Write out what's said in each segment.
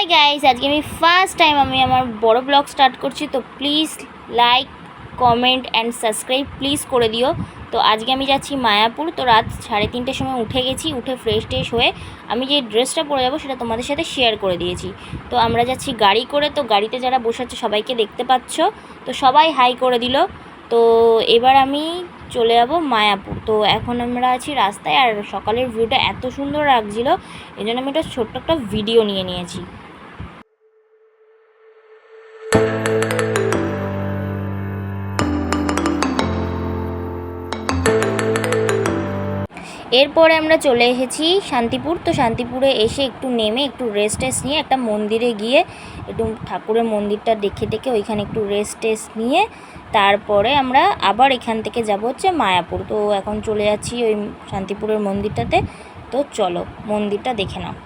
Hi guys, আজকে আমি first time আমার বড় ব্লগ স্টার্ট করছি। তো please like, comment and subscribe please করে দিও। তো আজকে আমি যাচ্ছি মায়াপুর। তো রাত 3:30টার সময় উঠে গেছি। উঠে ফ্রেশ হয়ে আমি যে ড্রেসটা পরে যাবো সেটা তোমাদের সাথে শেয়ার করে দিয়েছি। তো আমরা যাচ্ছি গাড়ি করে। তো গাড়িতে যারা বসে আছে সবাইকে দেখতে পাচ্ছ। তো সবাই হাই করে দিল। তো এবার আমি চলে যাব মায়াপুর। তো এখন আমরা আছি রাস্তায়, আর সকালের ভিউটা এত সুন্দর লাগছিল, এই জন্য আমি একটা ছোট্ট একটা ভিডিও নিয়ে নিয়েছি। এরপরে আমরা চলে এসেছি শান্তিপুর। তো শান্তিপুরে এসে একটু নেমে একটু রেস্ট নিয়ে একটা মন্দিরে গিয়ে একটু ঠাকুরের মন্দিরটা দেখে ওইখানে একটু রেস্ট নিয়ে তারপরে আমরা আবার এখান থেকে যাব হচ্ছে মায়াপুর। তো এখন চলে যাচ্ছি ওই শান্তিপুরের মন্দিরটাতে। তো চলো মন্দিরটা দেখে নাও।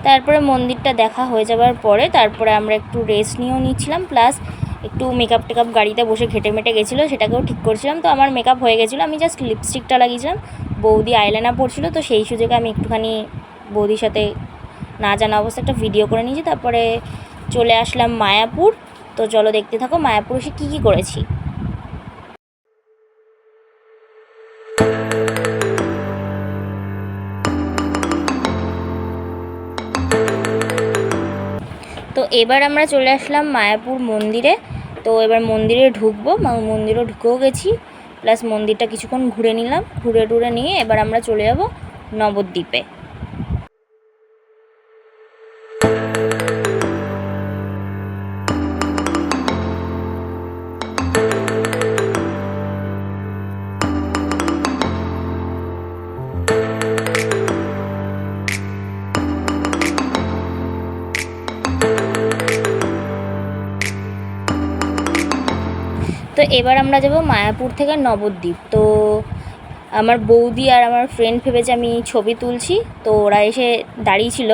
তারপরে মন্দিরটা দেখা হয়ে যাওয়ার পরে তারপরে আমরা একটু রেস্ট নিয়েও নিচ্ছিলাম, প্লাস একটু মেকআপ টেকআপ গাড়িতে বসে ঘেটে গেছিলো, সেটাকেও ঠিক করছিলাম। তো আমার মেকআপ হয়ে গেছিলো, আমি জাস্ট লিপস্টিকটা লাগিয়েছিলাম। বৌদি আইলাইনার পড়ছিলো, তো সেই সুযোগে আমি একটুখানি বৌদির সাথে না জানা অবস্থা একটা ভিডিও করে নিয়েছি। তারপরে চলে আসলাম মায়াপুর। তো চলো দেখতে থাকো মায়াপুর এসে কী করেছি। তো এবার আমরা চলে আসলাম মায়াপুর মন্দিরে। তো এবার মন্দিরে ঢুকবো, মন্দিরেও ঢুকেও গেছি, প্লাস মন্দিরটা কিছুক্ষণ ঘুরে নিলাম। ঘুরে নিয়ে এবার আমরা চলে যাব নবদ্বীপে। তো এবার আমরা যাব মায়াপুর থেকে নবদ্বীপ। তো আমার বৌদি আর আমার ফ্রেন্ড ভেবেছে আমি ছবি তুলছি, তো ওরা এসে দাঁড়িয়েছিল।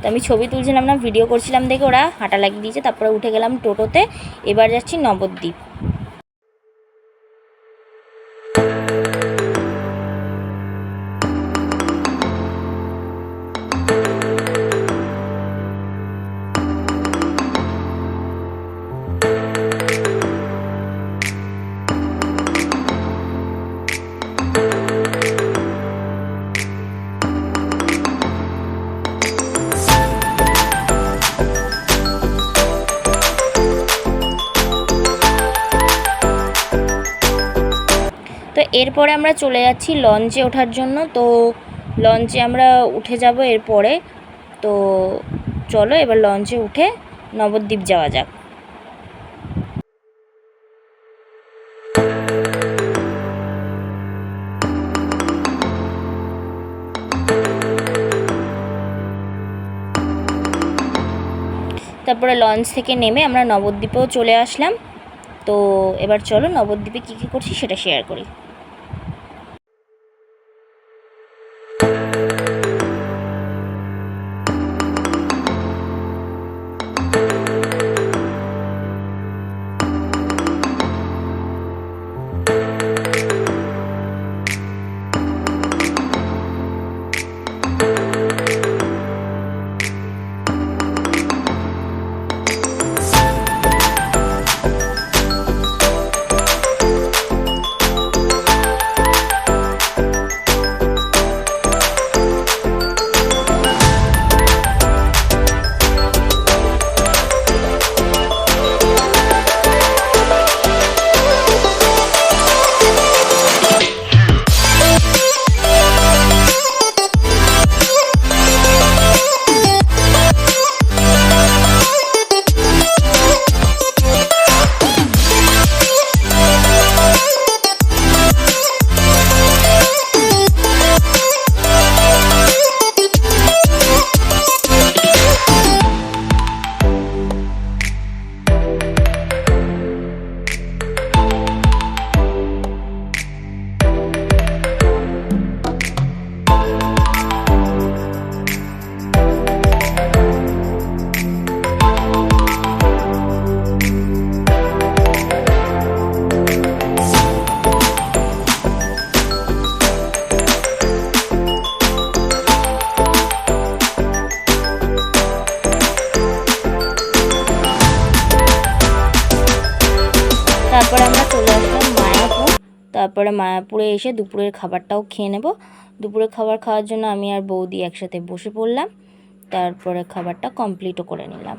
তো আমি ছবি তুলছিলাম না, ভিডিও করছিলাম দেখে ওরা হাঁটা লাগিয়ে দিয়েছে। তারপরে উঠে গেলাম টোটোতে। এবার যাচ্ছি নবদ্বীপ। তো এরপরে আমরা চলে যাচ্ছি লঞ্চে ওঠার জন্য। তো লঞ্চে আমরা উঠে যাব এরপরে। তো চলো এবার লঞ্চে উঠে নবদ্বীপ যাওয়া যাক। তারপরে লঞ্চ থেকে নেমে আমরা নবদ্বীপেও চলে আসলাম। তো এবার চলো নবদ্বীপে কী করছি সেটা শেয়ার করি। তারপরে মায়াপুরে এসে দুপুরের খাবারটাও খেয়ে নেব। দুপুরের খাবার খাওয়ার জন্য আমি আর বৌদি একসাথে বসে পড়লাম, তারপরে খাবারটা কমপ্লিটও করে নিলাম।